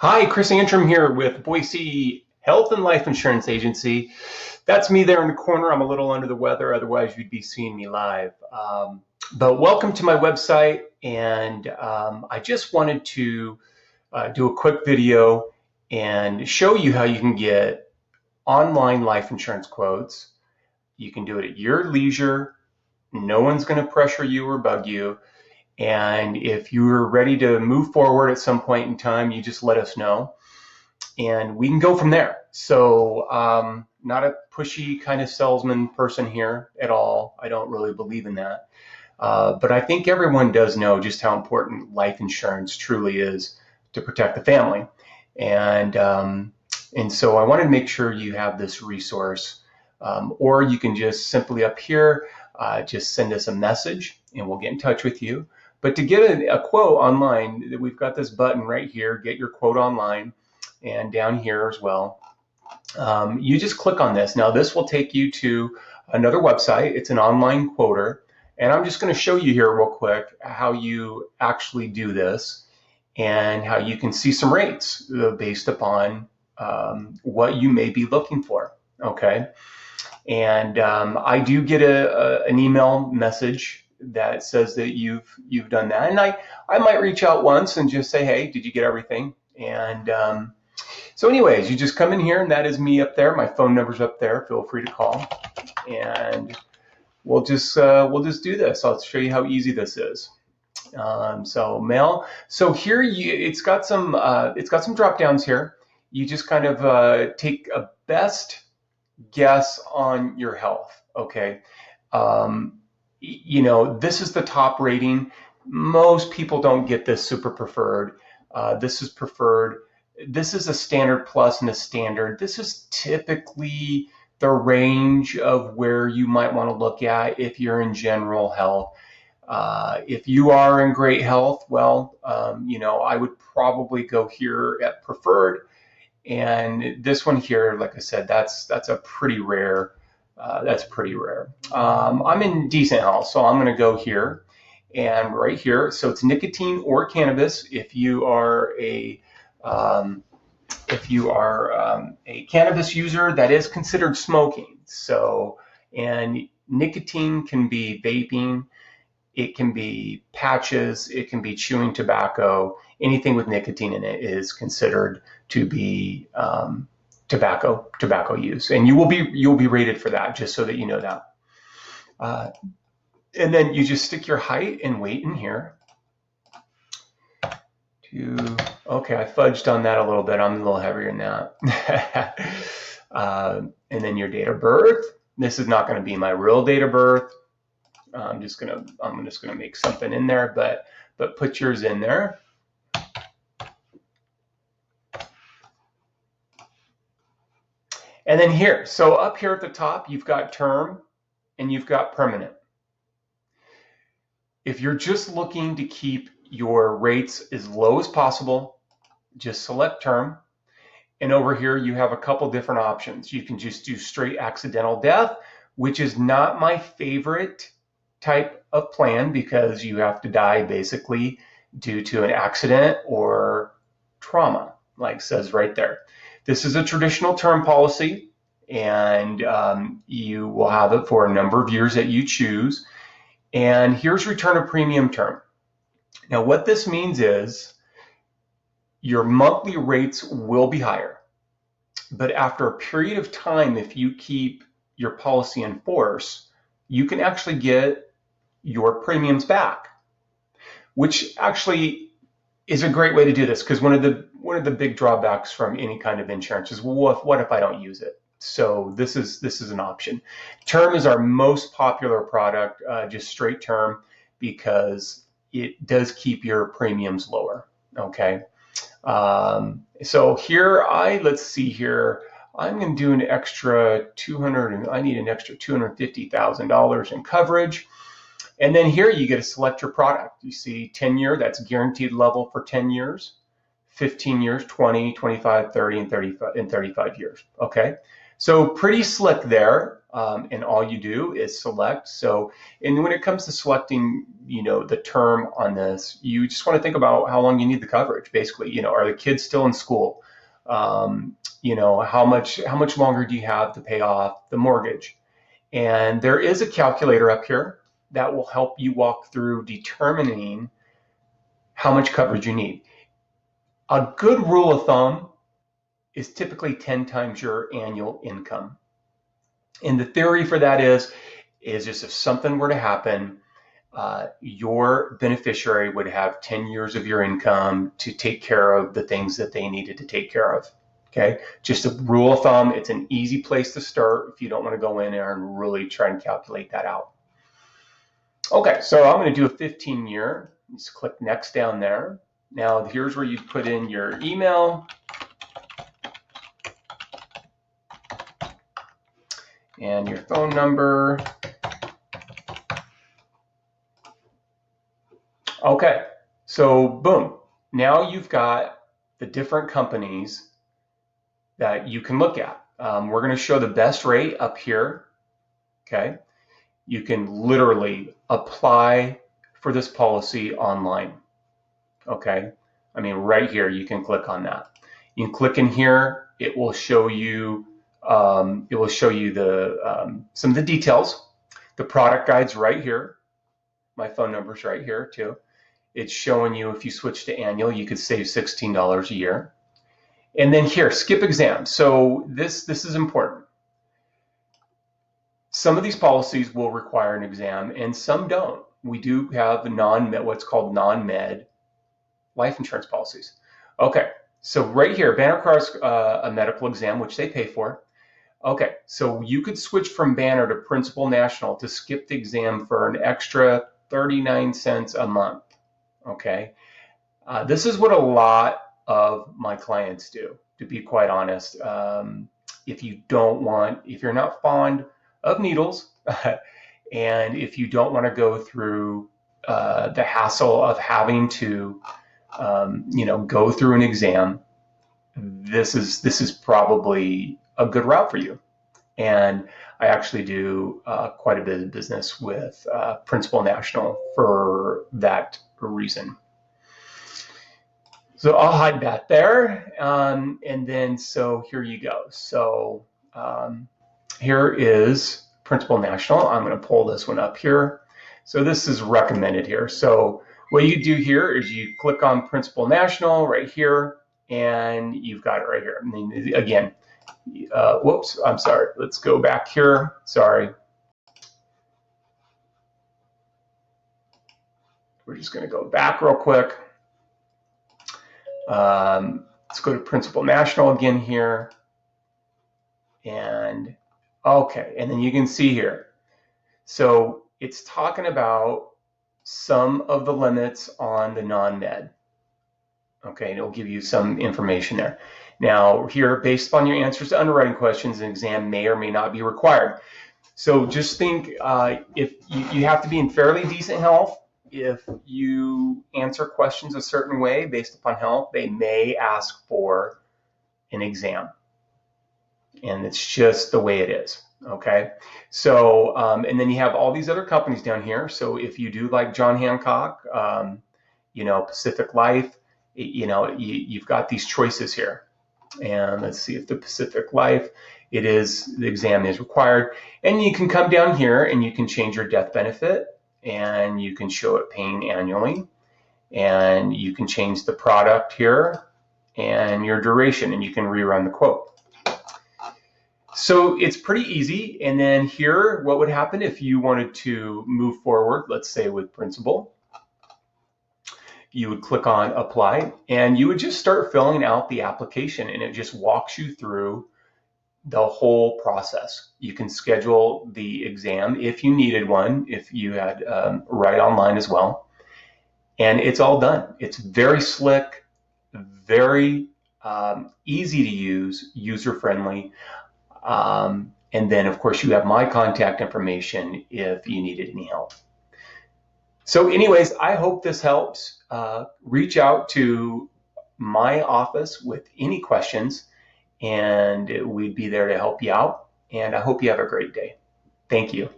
Hi, Chris Antrim here with Boise Health and Life Insurance Agency. That's me there in the corner. I'm a little under the weather, otherwise you'd be seeing me live. But welcome to my website, and I just wanted to do a quick video and show you how you can get online life insurance quotes. You can do it at your leisure. No one's going to pressure you or bug you. And if you're ready to move forward at some point in time, you just let us know and we can go from there. So, not a pushy kind of salesman person here at all. I don't really believe in that. But I think everyone does know just how important life insurance truly is to protect the family. And, and so I wanted to make sure you have this resource, or you can just simply up here, just send us a message and we'll get in touch with you. But to get a quote online, we've got this button right here, get your quote online, and down here as well. You just click on this. Now this will take you to another website. It's an online quoter. And I'm just going to show you here real quick how you actually do this and how you can see some rates based upon what you may be looking for. Okay. And I do get an email message that says that you've done that. And I might reach out once and just say, hey, did you get everything? And so anyways, you just come in here, and that is me up there. My phone number's up there. Feel free to call. And we'll just do this. I'll show you how easy this is. So mail. So here it's got some drop downs here. You just kind of take a best guess on your health. Okay. This is the top rating. Most people don't get this super preferred. This is preferred. This is a standard plus and a standard. This is typically the range of where you might want to look at if you're in general health. If you are in great health, well, I would probably go here at preferred. And this one here, like I said, that's a pretty rare. That's pretty rare. I'm in decent health, so I'm going to go here and right here. So it's nicotine or cannabis. If you are a cannabis user, that is considered smoking. So, and nicotine can be vaping, it can be patches, it can be chewing tobacco. Anything with nicotine in it is considered to be tobacco use, and you'll be rated for that, just so that you know that. And then you just stick your height and weight in here. Okay, I fudged on that a little bit. I'm a little heavier than that. And then your date of birth. This is not going to be my real date of birth. I'm just gonna make something in there, but put yours in there. And then here, so up here at the top, you've got term and you've got permanent. If you're just looking to keep your rates as low as possible, just select term. And over here, you have a couple different options. You can just do straight accidental death, which is not my favorite type of plan because you have to die basically due to an accident or trauma, like it says right there. This is a traditional term policy, and you will have it for a number of years that you choose. And here's return of premium term. Now, what this means is your monthly rates will be higher, but after a period of time, if you keep your policy in force, you can actually get your premiums back, which actually is a great way to do this, because one of the big drawbacks from any kind of insurance is, well, what if I don't use it? So this is an option. Term is our most popular product, just straight term, because it does keep your premiums lower. Okay. So here let's see here. I'm going to do an extra I need an extra $250,000 in coverage. And then here you get to select your product. You see 10-year, that's guaranteed level for 10 years, 15 years, 20, 25, 30, and 35 years. Okay. So pretty slick there, and all you do is select. So, and when it comes to selecting, the term on this, you just want to think about how long you need the coverage. Basically, are the kids still in school? How much longer do you have to pay off the mortgage? And there is a calculator up here that will help you walk through determining how much coverage you need. A good rule of thumb is typically 10 times your annual income. And the theory for that is just if something were to happen, your beneficiary would have 10 years of your income to take care of the things that they needed to take care of. Okay, just a rule of thumb. It's an easy place to start if you don't want to go in there and really try and calculate that out. Okay, so I'm going to do a 15-year. Just click next down there. Now here's where you put in your email and your phone number. Okay, so boom. Now you've got the different companies that you can look at. We're going to show the best rate up here. Okay, you can literally apply for this policy online. Okay, I mean right here you can click on that. You can click in here. It will show you. Some of the details. The product guide's right here. My phone number's right here too. It's showing you if you switch to annual, you could save $16 a year. And then here, skip exam. So this is important. Some of these policies will require an exam and some don't. We do have what's called non-med life insurance policies. Okay, so right here, Banner requires a medical exam, which they pay for. Okay, so you could switch from Banner to Principal National to skip the exam for an extra 39 cents a month. Okay, this is what a lot of my clients do, to be quite honest. If you're not fond of needles, and if you don't want to go through the hassle of having to, go through an exam, this is probably a good route for you. And I actually do quite a bit of business with Principal National for that reason. So I'll hide that there. And then, so here you go. So here is Principal National. I'm going to pull this one up here. So this is recommended here. So what you do here is you click on Principal National right here, and you've got it right here. I mean, again, whoops, I'm sorry. Let's go back here. Sorry. We're just going to go back real quick. Let's go to Principal National again here. And okay, and then you can see here. So it's talking about some of the limits on the non-med. Okay, and it'll give you some information there. Now here, based on your answers to underwriting questions, an exam may or may not be required. So just think, if you have to be in fairly decent health. If you answer questions a certain way based upon health, they may ask for an exam. And it's just the way it is. Okay. So, and then you have all these other companies down here. So if you do like John Hancock, Pacific Life, you've got these choices here. And let's see if the Pacific Life, the exam is required. And you can come down here and you can change your death benefit, and you can show it paying annually, and you can change the product here and your duration, and you can rerun the quote. So it's pretty easy. And then here, what would happen if you wanted to move forward, let's say with Principal? You would click on Apply, and you would just start filling out the application, and it just walks you through the whole process. You can schedule the exam if you needed one, if you had right online as well. And it's all done. It's very slick, very easy to use, user-friendly. And then, of course, you have my contact information if you needed any help. So anyways, I hope this helps. Reach out to my office with any questions. and we'd be there to help you out. And I hope you have a great day. Thank you.